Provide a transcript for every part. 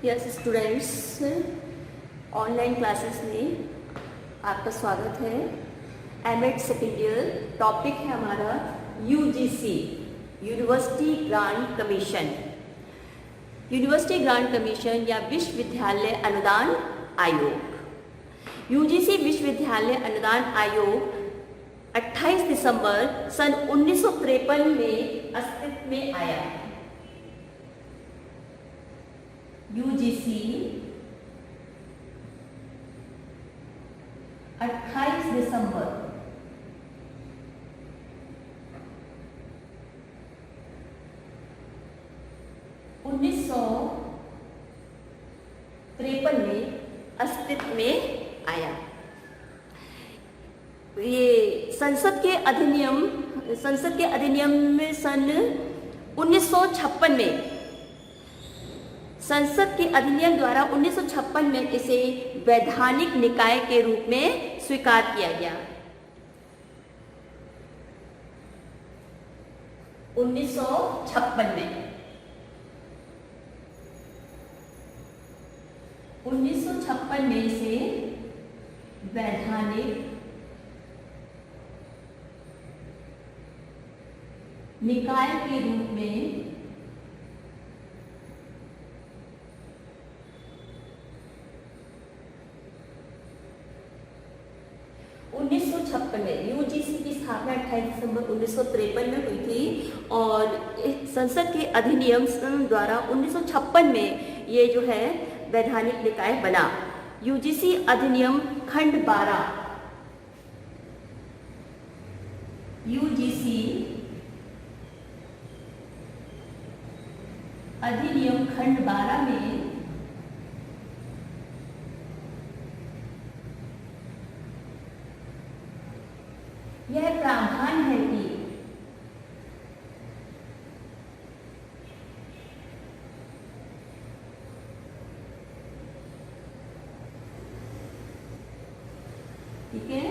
Yes students, online classes में आपका स्वागत है। एमएड सेकेंड ईयर टॉपिक है हमारा UGC, university grant commission. University grant commission या विश्वविद्यालय अनुदान आयोग। यूजीसी विश्वविद्यालय अनुदान आयोग 28 दिसंबर सन 1953 में अस्तित्व में आया। यूजीसी 28 दिसंबर 1953 में अस्तित्व में आया। ये संसद के अधिनियम में सन 1956 में संसद के अधिनियम द्वारा 1956 में इसे वैधानिक निकाय के रूप में स्वीकार किया गया। 1956 में इसे वैधानिक निकाय के रूप में यूजीसी की स्थापना 28 दिसंबर 1953 में हुई थी और संसद के अधिनियम द्वारा 1956 में ये जो है वैधानिक निकाय बना। यूजीसी अधिनियम खंड 12, यूजीसी अधिनियम खंड 12 में यह प्रावधान है कि ठीक है,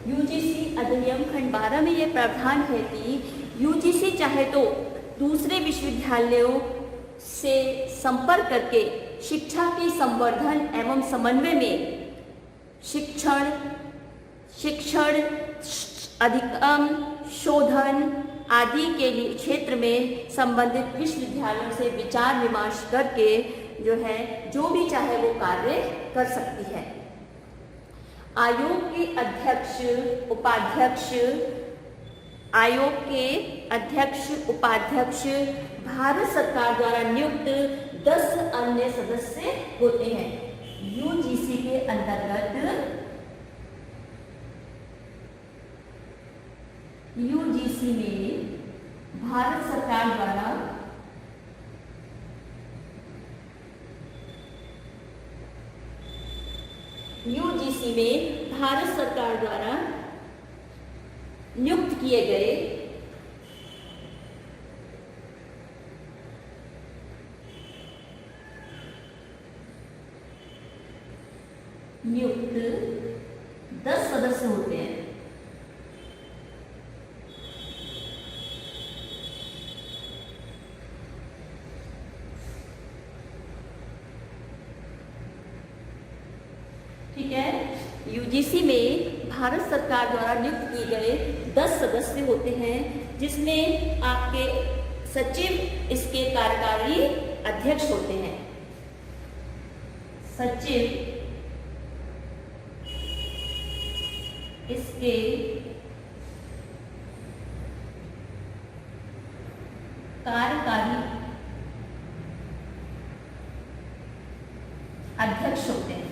यूजीसी अधिनियम खंड 12 में यह प्रावधान है कि यूजीसी चाहे तो दूसरे विश्वविद्यालयों से संपर्क करके शिक्षा के संवर्धन एवं समन्वय में शिक्षण अधिगम शोधन आदि के लिए क्षेत्र में संबंधित विश्वविद्यालयों से विचार विमर्श करके जो है जो भी चाहे वो कार्य कर सकती है। आयोग के अध्यक्ष उपाध्यक्ष भारत सरकार द्वारा नियुक्त 10 अन्य सदस्य होते हैं। यूजीसी के अंतर्गत यूजीसी में भारत सरकार द्वारा नियुक्त किए गए नियुक्त 10 सदस्य होते हैं। ठीक है, यूजीसी में भारत सरकार द्वारा नियुक्त किए गए 10 सदस्य होते हैं, जिसमें आपके सचिव इसके कार्यकारी अध्यक्ष होते हैं। सचिव इसके कार्यकारी अध्यक्ष होते हैं।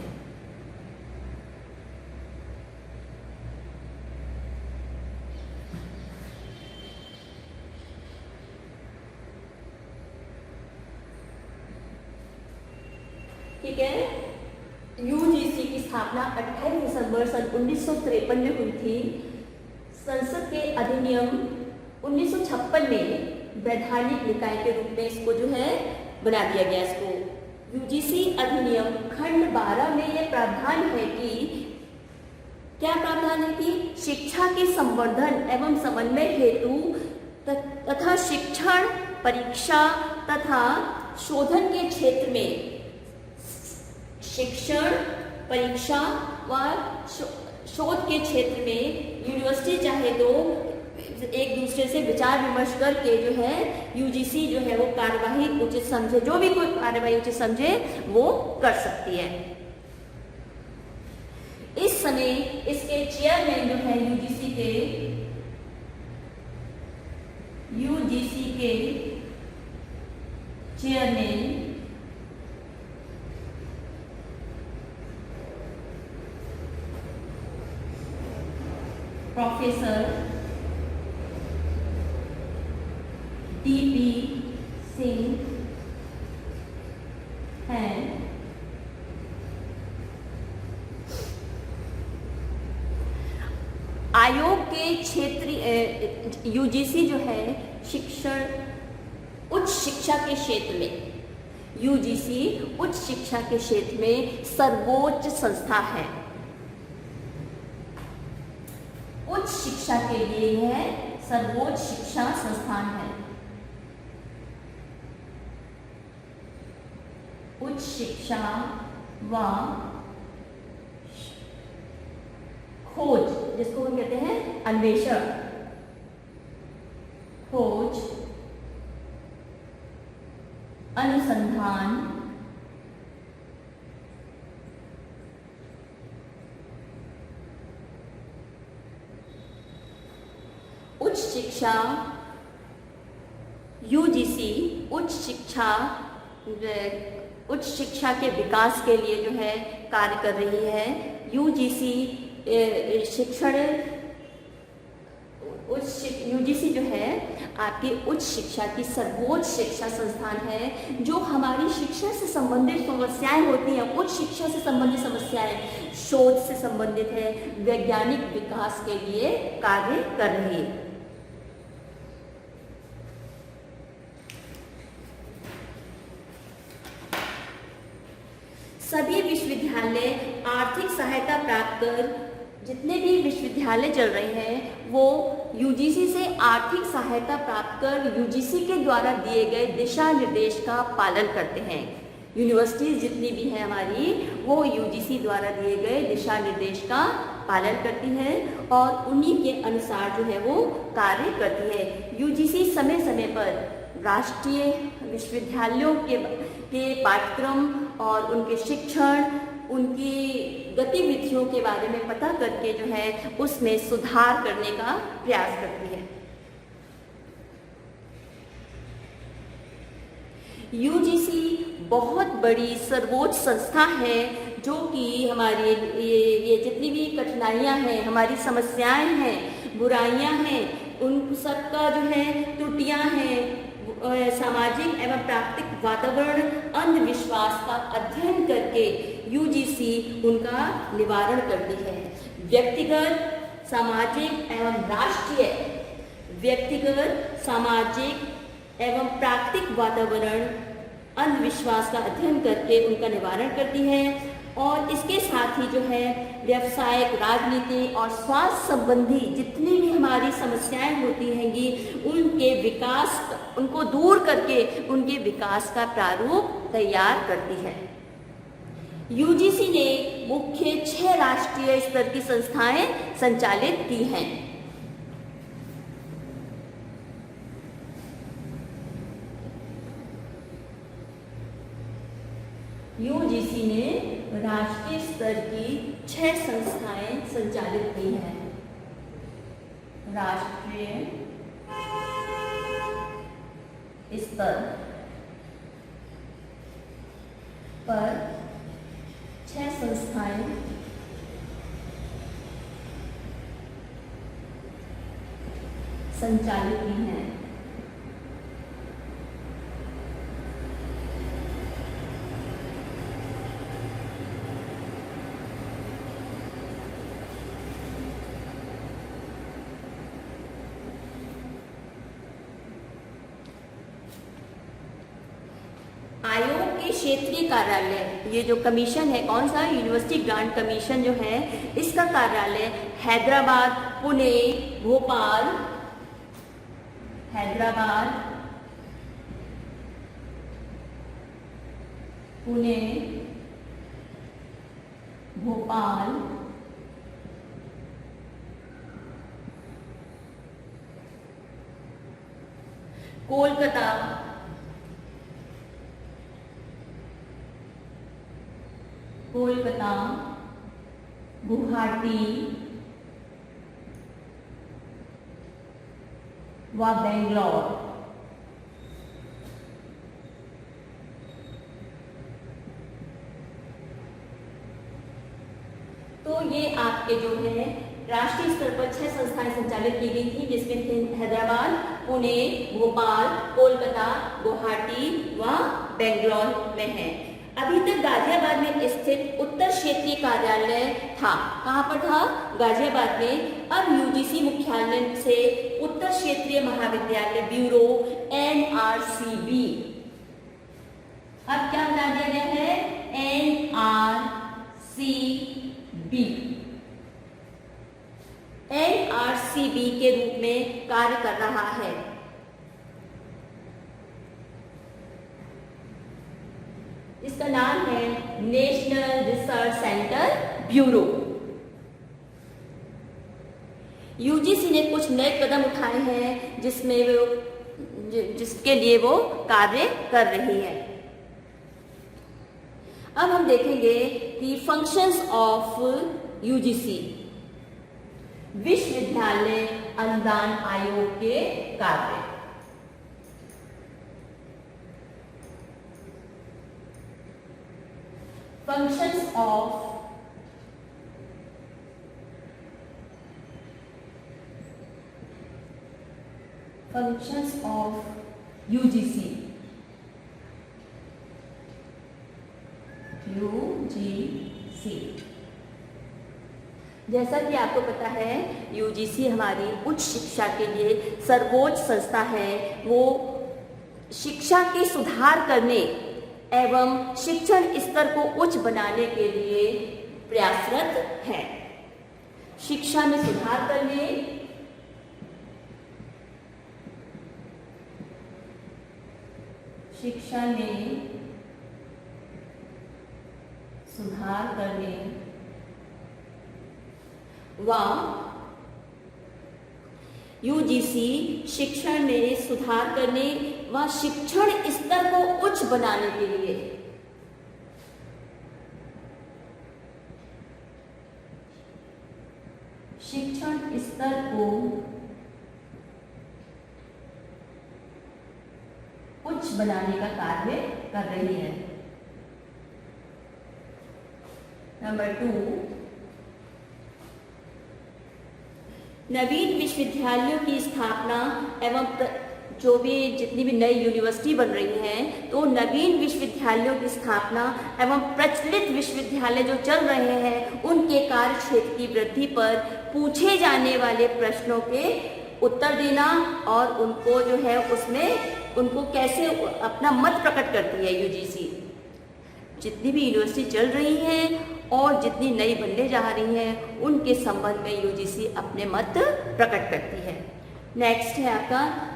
ठीक है, यूजीसी की स्थापना 28 दिसंबर सन 1953 में हुई थी। संसद के अधिनियम 1956 में वैधानिक निकाय के रूप में इसको जो है बना दिया गया। इसको यूजीसी अधिनियम खंड 12 में यह प्रावधान है कि क्या प्रावधान है कि शिक्षा के संवर्धन एवं समन्वय हेतु तथा शिक्षण परीक्षा तथा शोधन के क्षेत्र में शिक्षण, परीक्षा व शोध के क्षेत्र में यूनिवर्सिटी चाहे तो एक दूसरे से विचार विमर्श करके जो है यूजीसी जो है वो कार्यवाही उचित समझे, जो भी कोई कार्यवाही उचित समझे वो कर सकती है। इस समय इसके चेयरमैन जो है यूजीसी के चेयरमैन प्रोफेसर टीपी सिंह हैं। आयोग के क्षेत्रीय यूजीसी जो है शिक्षण उच्च शिक्षा के क्षेत्र में, यूजीसी उच्च शिक्षा के क्षेत्र में सर्वोच्च संस्था है। उच्च शिक्षा के लिए यह सर्वोच्च शिक्षा संस्थान है। उच्च शिक्षा व खोज, जिसको हम कहते हैं अन्वेषण, खोज, अनुसंधान, उच्च शिक्षा, यूजीसी उच्च शिक्षा के विकास के लिए जो है कार्य कर रही है। यूजीसी यूजीसी जो है आपकी उच्च शिक्षा की सर्वोच्च शिक्षा संस्थान है, जो हमारी शिक्षा से संबंधित समस्याएं होती हैं, उच्च शिक्षा से संबंधित समस्याएं, शोध से संबंधित है, वैज्ञानिक विकास के लिए कार्य कर रही है। सभी विश्वविद्यालय आर्थिक सहायता प्राप्त कर, जितने भी विश्वविद्यालय चल रहे हैं वो यूजीसी से आर्थिक सहायता प्राप्त कर यूजीसी के द्वारा दिए गए दिशा निर्देश का पालन करते हैं। यूनिवर्सिटीज जितनी भी हैं हमारी, वो यूजीसी द्वारा दिए गए दिशा निर्देश का पालन करती है और उन्हीं के अनुसार जो है वो कार्य करती है। यूजीसी समय समय पर राष्ट्रीय विश्वविद्यालयों के पाठ्यक्रम और उनके शिक्षण, उनकी गतिविधियों के बारे में पता करके जो है उसमें सुधार करने का प्रयास करती है। यूजीसी बहुत बड़ी सर्वोच्च संस्था है, जो कि हमारी ये जितनी भी कठिनाइयां हैं, हमारी समस्याएं हैं, बुराइयां हैं, उन सबका जो है त्रुटियां हैं, सामाजिक एवं प्राकृतिक वातावरण, अंधविश्वास का अध्ययन करके यूजीसी उनका निवारण करती है। व्यक्तिगत, सामाजिक एवं राष्ट्रीय, व्यक्तिगत, सामाजिक एवं प्राकृतिक वातावरण, अंधविश्वास का अध्ययन करके उनका निवारण करती है और इसके साथ ही जो है व्यवसायिक, राजनीति और स्वास्थ्य संबंधी जितनी भी हमारी समस्याएं होती हैंगी, उनके विकास, उनको दूर करके उनके विकास का प्रारूप तैयार करती है। यूजीसी ने मुख्य 6 राष्ट्रीय स्तर की संस्थाएं संचालित की हैं। यूजीसी ने राष्ट्रीय स्तर की 6 संस्थाएं संचालित की हैं। राष्ट्रीय स्तर पर 6 संस्थाएं संचालित की हैं। आयोग के क्षेत्रीय कार्यालय, ये जो कमीशन है, कौन सा, यूनिवर्सिटी ग्रांट कमीशन जो है, इसका कार्यालय हैदराबाद, पुणे, भोपाल, हैदराबाद, पुणे भोपाल, कोलकाता, गुवाहाटी व बेंगलोर। तो ये आपके जो है राष्ट्रीय स्तर पर 6 संस्थाएं संचालित की गई थी, जिसमें थे हैदराबाद, पुणे, भोपाल, कोलकाता, गुवाहाटी व बेंगलोर में है। अभी तक गाजियाबाद में स्थित उत्तर क्षेत्रीय कार्यालय था। कहाँ पर था? गाजियाबाद में। अब यूजीसी मुख्यालय से उत्तर क्षेत्रीय महाविद्यालय ब्यूरो NRCB अब क्या बना दिया गया है? NRCB के रूप में कार्य कर रहा है। इसका नाम है national research centre bureau. UGC ने कुछ नए कदम उठाए हैं जिसके लिए वो कार्य कर रही है। अब हम देखेंगे कि फंक्शंस ऑफ यूजीसी, विश्वविद्यालय अनुदान आयोग के कार्य। Functions of UGC, जैसा कि आपको पता है यूजीसी हमारी उच्च शिक्षा के लिए सर्वोच्च संस्था है। वो शिक्षा के सुधार करने एवं शिक्षण स्तर को उच्च बनाने के लिए प्रयासरत है। शिक्षा में सुधार करने, शिक्षा में सुधार करने व यूजीसी शिक्षण में सुधार करने व शिक्षण स्तर को उच्च बनाने के लिए शिक्षण स्तर को उच्च बनाने का कार्य कर रही है। नंबर 2, नवीन विश्वविद्यालयों की स्थापना एवं जो भी जितनी भी नई यूनिवर्सिटी बन रही हैं, तो नवीन विश्वविद्यालयों की स्थापना एवं प्रचलित विश्वविद्यालय जो चल रहे हैं उनके कार्य क्षेत्र की वृद्धि पर पूछे जाने वाले प्रश्नों के उत्तर देना और उनको जो है उसमें उनको कैसे अपना मत प्रकट करती है यूजीसी। जितनी भी यूनिवर्सिटी चल रही हैं और जितनी नई बनने जा रही हैं उनके संबंध में यूजीसी अपने मत प्रकट करती है। नेक्स्ट है आपका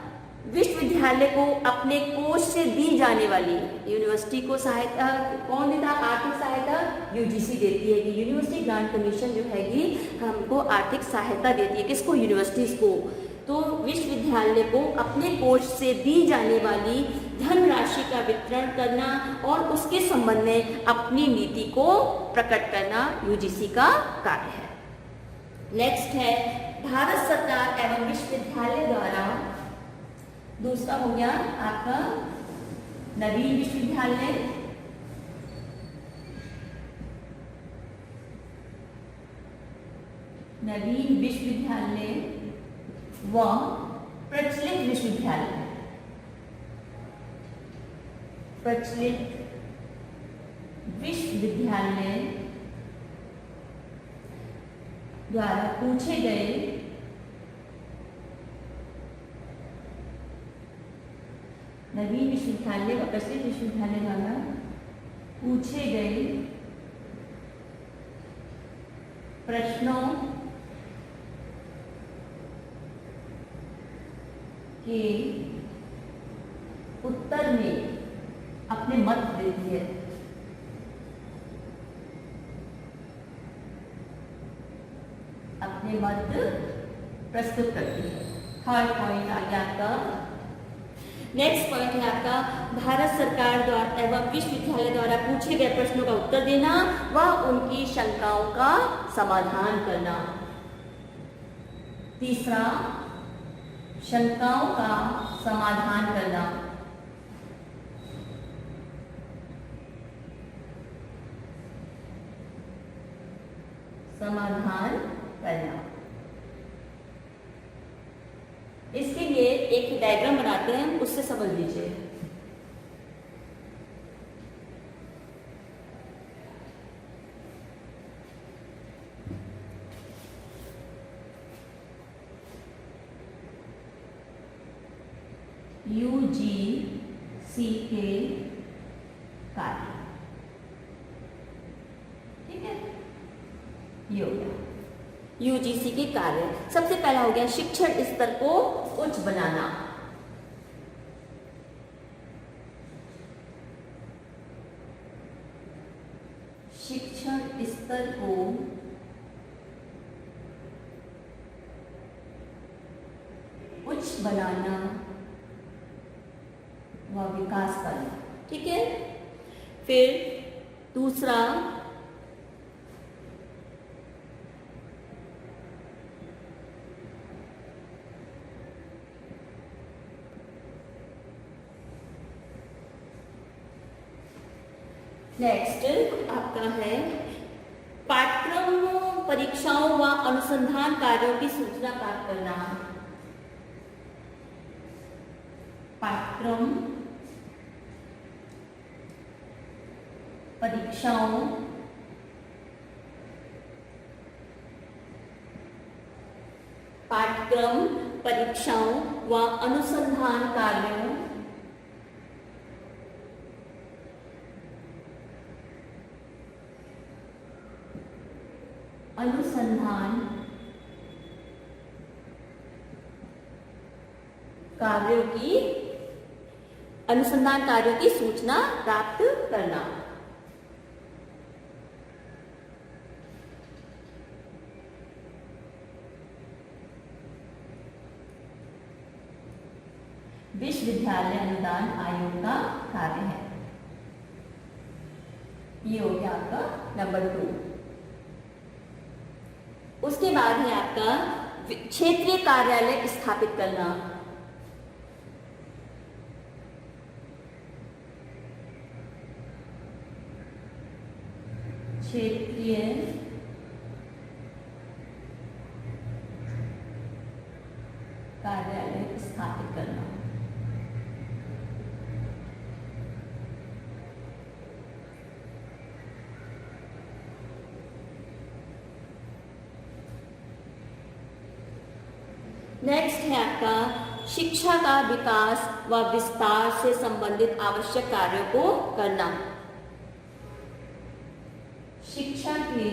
विश्वविद्यालय को अपने कोष से दी जाने वाली, यूनिवर्सिटी को सहायता कौन देता? आर्थिक सहायता यूजीसी देती है कि यूनिवर्सिटी ग्रांट कमीशन जो हैगी हमको आर्थिक सहायता देती है। किसको? यूनिवर्सिटीज को। तो विश्वविद्यालय को अपने कोष से दी जाने वाली धनराशि का वितरण करना और उसके संबंध में अपनी नीति को प्रकट करना यूजीसी का कार्य है। नेक्स्ट है भारत सरकार एवं विश्वविद्यालय द्वारा, दूसरा हो गया आपका नवीन विश्वविद्यालय, नवीन विश्वविद्यालय व प्रचलित विश्वविद्यालय, प्रचलित विश्वविद्यालय द्वारा पूछे गए नवीन विश्वविद्यालय व प्रचलित विश्वविद्यालय द्वारा पूछे गए प्रश्नों के उत्तर में अपने मत देती है। अपने मत प्रस्तुत करती है। थर्ड पॉइंट आ गया आपका। नेक्स्ट पॉइंट है आपका भारत सरकार द्वारा एवं विश्वविद्यालय द्वारा पूछे गए प्रश्नों का उत्तर देना व उनकी शंकाओं का समाधान करना। तीसरा, शंकाओं का समाधान करना। समाधान करना। इसके लिए एक डायग्राम बनाते हैं, उससे समझ लीजिए। यूजीसी के कार्य, ठीक है, ये हो गया यूजीसी के कार्य। सबसे पहला हो गया शिक्षण स्तर को उच्च बनाना। शिक्षण स्तर को उच्च बनाना व विकास करना, ठीक है। फिर दूसरा, नेक्स्ट आपका है पाठ्यक्रम परीक्षाओं व अनुसंधान कार्यों की सूचना प्राप्त करना। पाठ्यक्रम परीक्षाओं व अनुसंधान कार्यों अनुसंधान कार्यों की सूचना प्राप्त करना। विश्वविद्यालय अनुदान आयोग का कार्य है। ये हो गया आपका नंबर 2। उसके बाद है आपका क्षेत्रीय कार्यालय स्थापित करना। क्षेत्रीय कार्यालय स्थापित करना। नेक्स्ट है आपका शिक्षा का विकास व विस्तार से संबंधित आवश्यक कार्यों को करना। शिक्षा के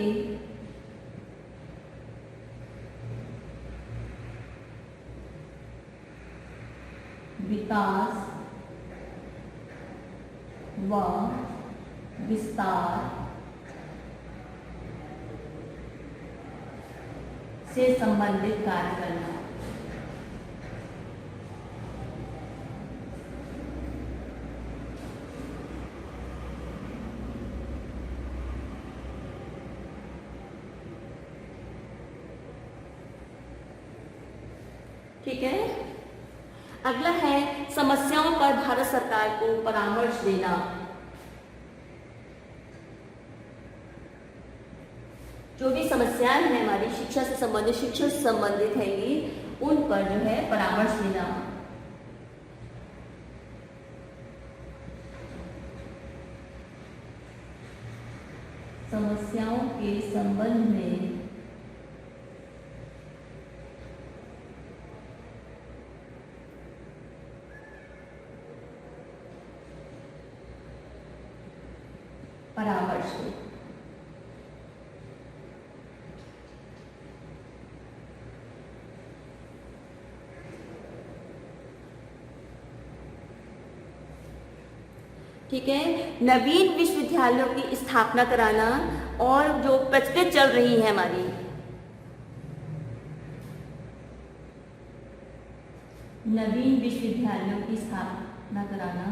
विकास व विस्तार से संबंधित कार्य करना। ठीक है। अगला है समस्याओं पर भारत सरकार को परामर्श देना। जो भी समस्याएं हैं हमारी शिक्षा से संबंधित, शिक्षा से संबंधित हैंगी, उन पर जो है परामर्श देना। समस्याओं के संबंध में परामर्श दे। ठीक है। नवीन विश्वविद्यालयों की स्थापना कराना और जो प्रचलित चल रही है हमारी नवीन विश्वविद्यालयों की स्थापना कराना,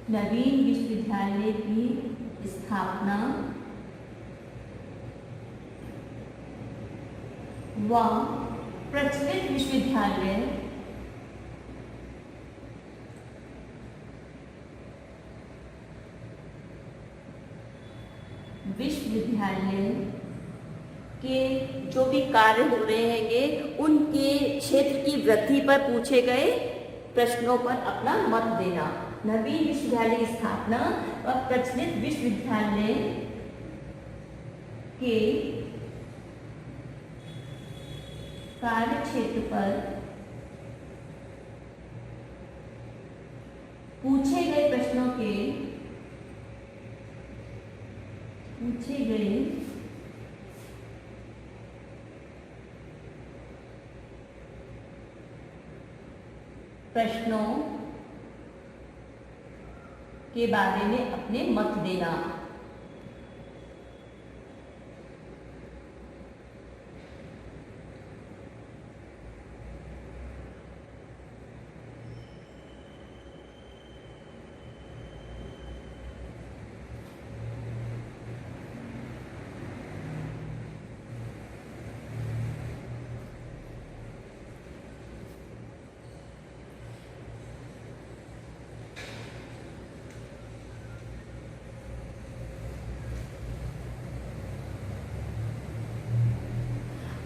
नवीन विश्वविद्यालय की स्थापना व प्रचलित विश्वविद्यालय के जो भी कार्य हो रहे हैंगे उनके क्षेत्र की वृद्धि पर पूछे गए प्रश्नों पर अपना मत देना। नवीन विश्वविद्यालय की स्थापना और प्रचलित विश्वविद्यालय के कार्य क्षेत्र पर पूछे गए प्रश्नों के बारे में अपने मत देना।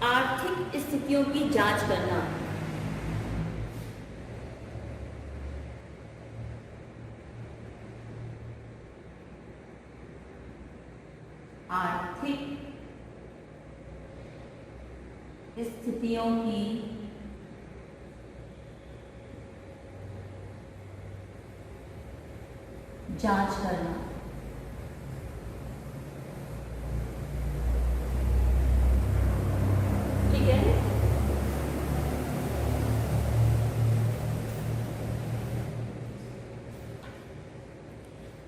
आर्थिक स्थितियों की जांच करना, आर्थिक स्थितियों की जांच करना। ठीक है,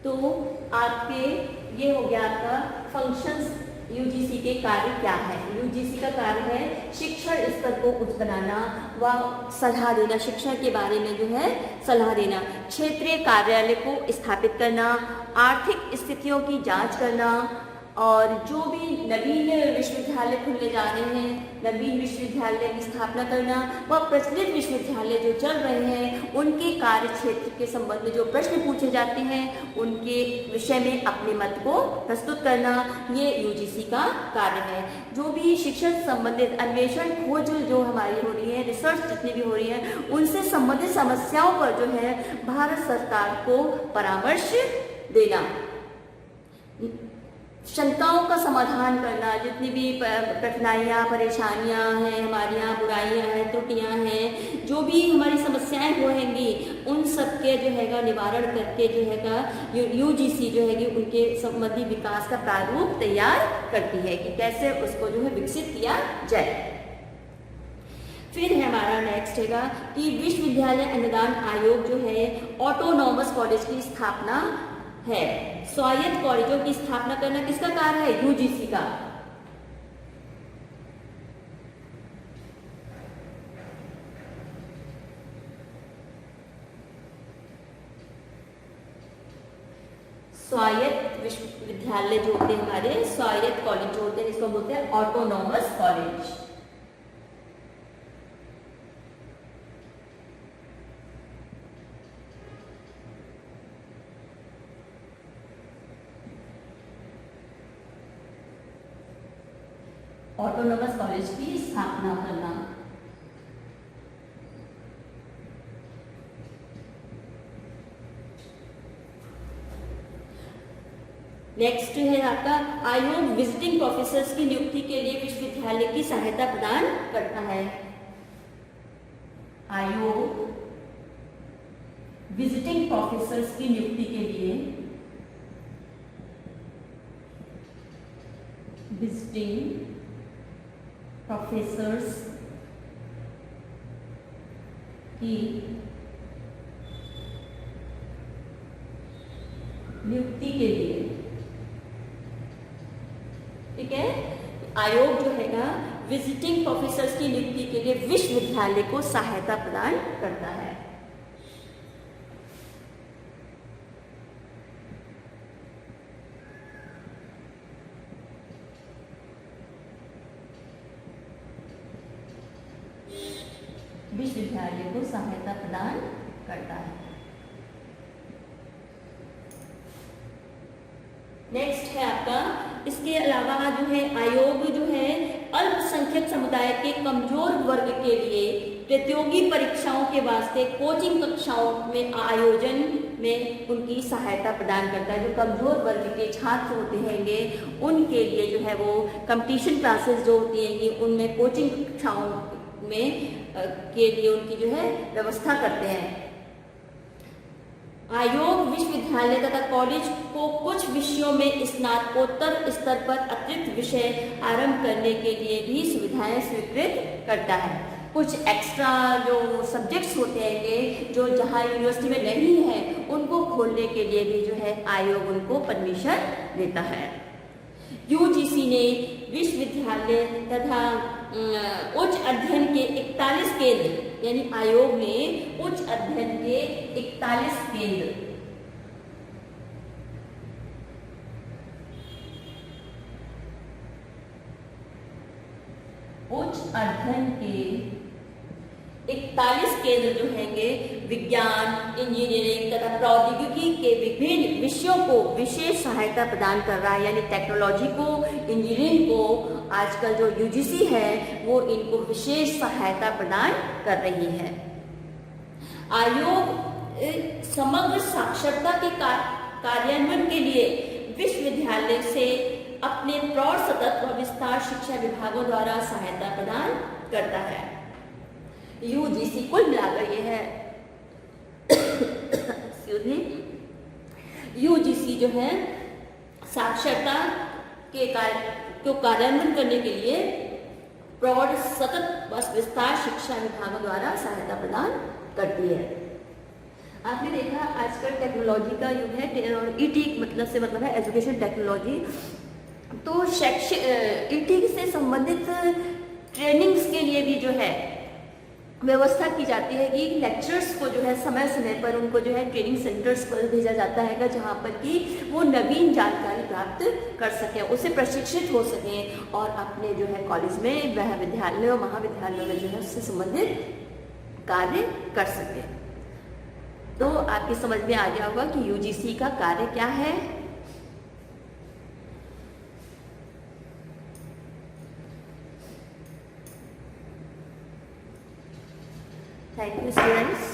तो आपके ये हो गया आपका फंक्शंस। यूजीसी के कार्य क्या है? यूजीसी का कार्य है शिक्षण स्तर को उच्च बनाना व सलाह देना, शिक्षण के बारे में जो है सलाह देना, क्षेत्रीय कार्यालय को स्थापित करना, आर्थिक स्थितियों की जांच करना, और जो भी नवीन विश्वविद्यालय खुलने जा रहे हैं, नवीन विश्वविद्यालय की स्थापना करना व प्रचलित विश्वविद्यालय जो चल रहे हैं उनके कार्य क्षेत्र के संबंध में जो प्रश्न पूछे जाते हैं उनके विषय में अपने मत को प्रस्तुत करना, ये यूजीसी का कार्य है। जो भी शिक्षण संबंधित अन्वेषण खोज जो हमारी हो रही है, रिसर्च जितनी भी हो रही है, उनसे संबंधित समस्याओं पर जो है भारत सरकार को परामर्श देना, शंकाओं का समाधान करना, जितनी भी कठिनाइयाँ परेशानियाँ हैं हमारे यहाँ, बुराइयाँ हैं, त्रुटियाँ हैं, जो भी हमारी समस्याएं होंगी उन सब के जो हैगा निवारण करके जो हैगा यूजीसी जो हैगी उनके संबंधी विकास का प्रारूप तैयार करती है कि कैसे उसको जो है विकसित किया जाए। फिर है हमारा नेक्स्ट हैगा कि विश्वविद्यालय अनुदान आयोग जो है ऑटोनॉमस कॉलेज की स्थापना है। स्वायत्त कॉलेजों की स्थापना करना किसका कार्य है? यूजीसी का। स्वायत्त विश्वविद्यालय जो होते हैं हमारे, स्वायत्त कॉलेज जो होते हैं, इसको बोलते हैं ऑटोनॉमस कॉलेज। ऑटोनॉमस कॉलेज की स्थापना करना। नेक्स्ट है आपका आयोग विजिटिंग प्रोफेसर्स की नियुक्ति के लिए विश्वविद्यालय की सहायता प्रदान करता है। आयोग विजिटिंग प्रोफेसर्स की नियुक्ति के लिए विजिटिंग प्रोफेसर्स की नियुक्ति के लिए, आयोग जो है ना विजिटिंग प्रोफेसर्स की नियुक्ति के लिए विश्वविद्यालय को सहायता प्रदान करता है। विश्वविद्यालय को सहायता प्रदान करता है। नेक्स्ट है आपका, इसके अलावा जो है आयोग जो है अल्पसंख्यक समुदाय के कमजोर वर्ग के लिए प्रतियोगी परीक्षाओं के वास्ते कोचिंग कक्षाओं में आयोजन में उनकी सहायता प्रदान करता है। जो कमजोर वर्ग के छात्र होते हैंगे उनके लिए जो है वो कंपटीशन क्लासेस जो होती हैंगी उनमें कोचिंग कक्षाओं में के लिए उनकी जो है व्यवस्था करते हैं। आयोग विश्वविद्यालय तथा कॉलेज को कुछ विषयों में स्नातकोत्तर स्तर पर अतिरिक्त विषय आरंभ करने के लिए भी सुविधाएं स्वीकृत करता है। कुछ एक्स्ट्रा जो सब्जेक्ट्स होते हैं जो जहाँ यूनिवर्सिटी में नहीं है उनको खोलने के लिए भी जो है आयोग उनको परमिशन देता है। यूजीसी ने विश्वविद्यालय तथा उच्च अध्ययन के 41 केंद्र, यानी आयोग ने उच्च अध्ययन के 41 केंद्र उच्च अध्ययन के 41 केंद्र जो हैंगे विज्ञान, इंजीनियरिंग तथा प्रौद्योगिकी के विभिन्न विषयों को विशेष सहायता प्रदान कर रहा है। यानी टेक्नोलॉजी को, इंजीनियरिंग को आजकल जो यूजीसी है वो इनको विशेष सहायता प्रदान कर रही है। आयोग समग्र साक्षरता के कार्यान्वयन के लिए विश्वविद्यालय से अपने प्रौढ़ सतत व विस्तार शिक्षा विभागों द्वारा सहायता प्रदान करता है। यूजीसी कुल मिलाकर ये है यूजीसी जो है साक्षरता के कार्यान्वयन करने के लिए प्रौढ़ सतत व विस्तार शिक्षा विभागों द्वारा सहायता प्रदान करती है। आपने देखा आजकल टेक्नोलॉजी का युग है और ईटी मतलब है एजुकेशन टेक्नोलॉजी। तो ईटी से संबंधित ट्रेनिंग्स के लिए भी जो है व्यवस्था की जाती है कि लेक्चरर्स को जो है समय समय पर उनको जो है ट्रेनिंग सेंटर्स पर भेजा जाता है जहाँ पर कि वो नवीन जानकारी प्राप्त कर सकें, उसे प्रशिक्षित हो सकें और अपने जो है कॉलेज में, वह विद्यालय और महाविद्यालयों में जो है उससे संबंधित कार्य कर सकें। तो आपकी समझ में आ गया होगा कि यूजीसी का कार्य क्या है। Thank you, students.